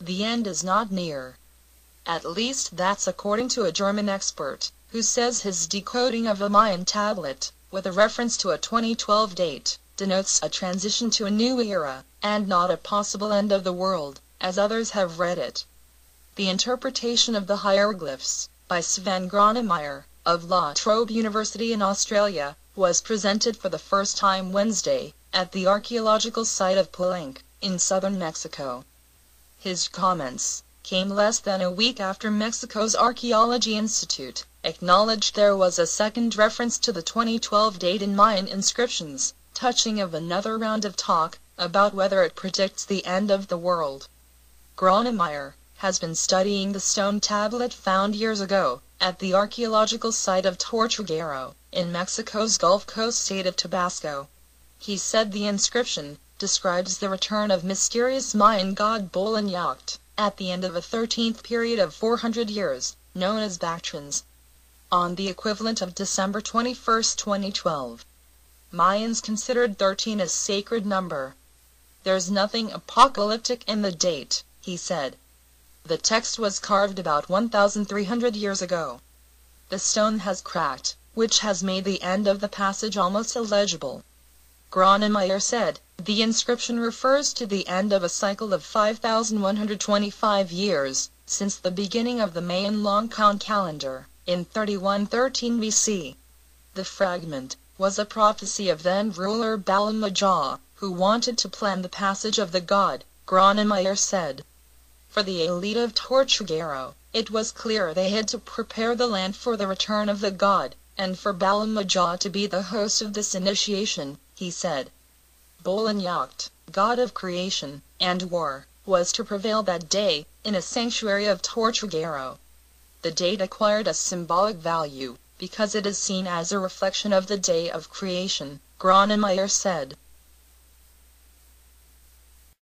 the end is not near. At least that's according to a German expert, who says his decoding of a Mayan tablet, with a reference to a 2012 date, denotes a transition to a new era, and not a possible end of the world, as others have read it. The interpretation of the hieroglyphs, by Sven Gronemeyer, of La Trobe University in Australia, was presented for the first time Wednesday, at the archaeological site of Palenque, in southern Mexico. His comments came less than a week after Mexico's Archaeology Institute acknowledged there was a second reference to the 2012 date in Mayan inscriptions, touching of another round of talk about whether it predicts the end of the world. Gronemeyer has been studying the stone tablet found years ago at the archaeological site of Tortuguero, in Mexico's Gulf Coast state of Tabasco. He said the inscription describes the return of mysterious Mayan god Bolañact at the end of a 13th period of 400 years, known as Bactrians, on the equivalent of December 21, 2012. Mayans considered 13 a sacred number. There's nothing apocalyptic in the date, he said. The text was carved about 1,300 years ago. The stone has cracked, which has made the end of the passage almost illegible. Gronemeyer said, the inscription refers to the end of a cycle of 5,125 years, since the beginning of the Mayan long count calendar, in 3113 BC. The fragment was a prophecy of then ruler Bala Majah, who wanted to plan the passage of the god, Gronemeyer said. For the elite of Tortuguero, it was clear they had to prepare the land for the return of the god, and for Bala Majah to be the host of this initiation, he said. Bolañact, god of creation and war, was to prevail that day, in a sanctuary of Tortuguero. The date acquired a symbolic value, because it is seen as a reflection of the day of creation, Gronemeyer said.